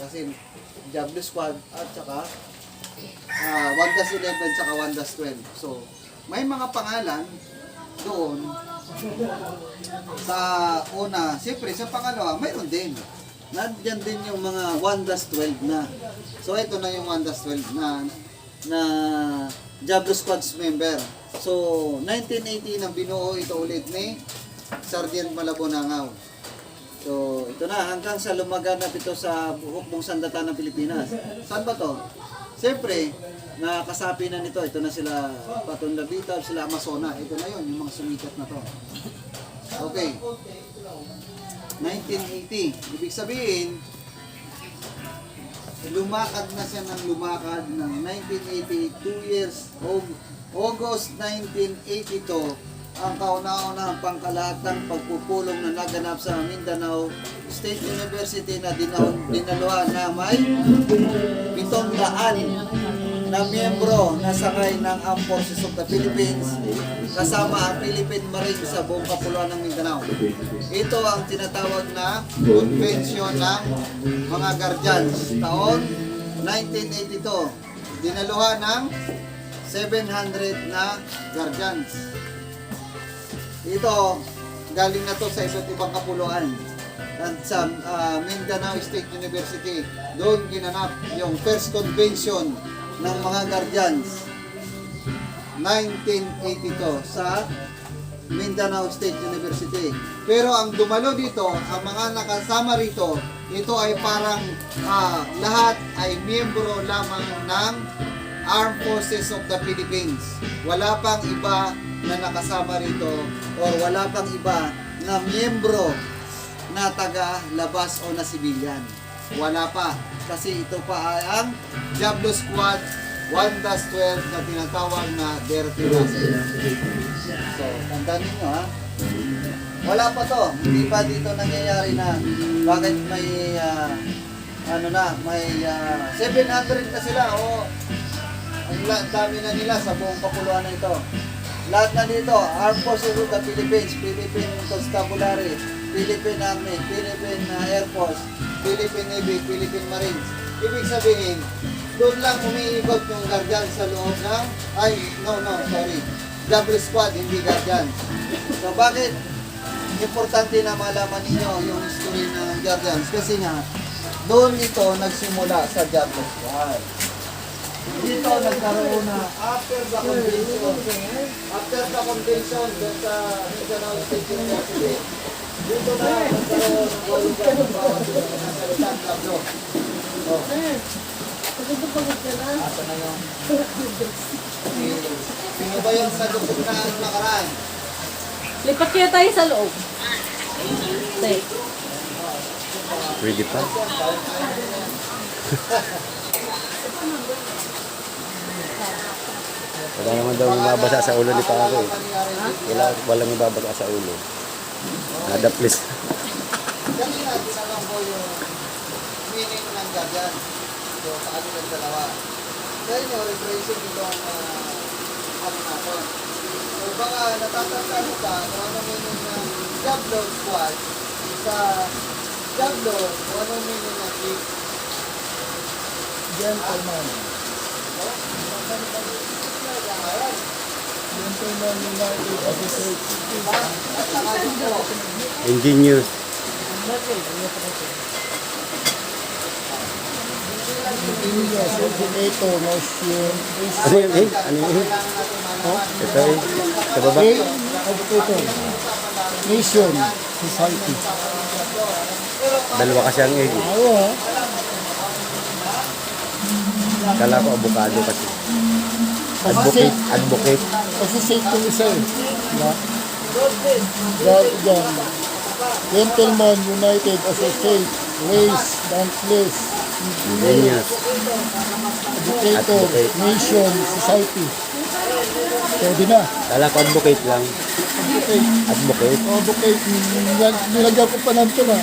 Kasi Diablo Squad at saka 1-11 saka 1-12. So, may mga pangalan doon sa una. Siyempre, sa pangalawa, mayroon din. Nandiyan din yung mga 1-12 na. So, ito na yung 1-12 na Diablo Squad's member. So, 1980 nang binuo ito ulit ni Sergeant Malabonangaw. So, ito na, hanggang sa lumaganap ito sa hukbong sandata ng Pilipinas. Saan ba to? Siyempre, nakasapi na nito. Ito na sila Paton Labita, sila Amazona. Ito na yun, yung mga sumikat na to. Okay. 1980. Ibig sabihin, lumakad na siya ng lumakad ng 1980, 2 years, August 1982, ang kauna-unahang pangkalahatan pagpupulong na naganap sa Mindanao State University na dinaluhan na may 700 na miyembro na sakay ng Armed Forces of the Philippines kasama ang Philippine Marines sa buong kapuluan ng Mindanao. Ito ang tinatawag na Convention ng mga Guardians taon 1982. Dinaluhan ng 700 na Guardians. Ito, galing na to sa iba't ibang kapuluan. At sa Mindanao State University, doon ginanap yung first convention ng mga Guardians 1982 sa Mindanao State University. Pero ang dumalo dito, ang mga nakasama rito, ito ay parang lahat ay miyembro lamang ng Armed Forces of the Philippines. Wala pang iba na nakasama rito or wala pang iba na miyembro na taga-labas o na sibilyan. Wala pa. Kasi ito pa ay ang Diablo Squad 1-12 na tinatawag na Dirty Russell. So, tandaan ninyo ha. Wala pa to. Hindi pa dito nangyayari na bakit may may 700 na sila o ang dami na nila sa buong kapuluan na ito. Lahat na dito, Armed Forces of the Philippines, Philippine Constabulary, Philippine Army, Philippine Air Force, Philippine Navy, Philippine Marines. Ibig sabihin, doon lang umiikot yung Guardian sa loob ng, Diablo Squad, hindi Guardian. So bakit importante na malaman ninyo yung history ng Guardians? Kasi nga, doon ito nagsimula sa Diablo Squad. Dito nagkaroon na after the convention doon sa Mindanao State University. Dito na nagkaroon ng kalugan ng bawat salitang Diablo. Asa na yung sino ba yung sagot na nakaraan? Lipat kaya tayo sa loob. Ready pa? Wala naman daw mababasa sa ulo ni Pako eh. Walang mababasa sa ulo. Nada please. Dali natin alam po yung meaning ng Guardian. So, sa kanilang dalawa. Sa inyo, represent ito ang natin. So, baka natatanda mo ba kung ano meaning ng Diablo Squad sa Diablo, kung ano meaning ng Chief? Gentleman. Gentleman United Officers. At saka dito, Engineer. Engineer, Coordinator, Motion, Ano yun eh? Ano yun? Ito eh. Sa baba. Educator, Nation, Society. Dalawa kasi ang egg. Oo ha. Kala ko abukado kasi. Advocate. Kasi safe yung isa eh. Diba? Guardian, Gentleman United Associate, Race, Dauntless, Engineer, Engineer. Educator, Advocate. Nation, Society. Pwede na. Kala ko advocate lang. Advocate. Advocate. Advocate. Nilagyan ko pa ng ito na.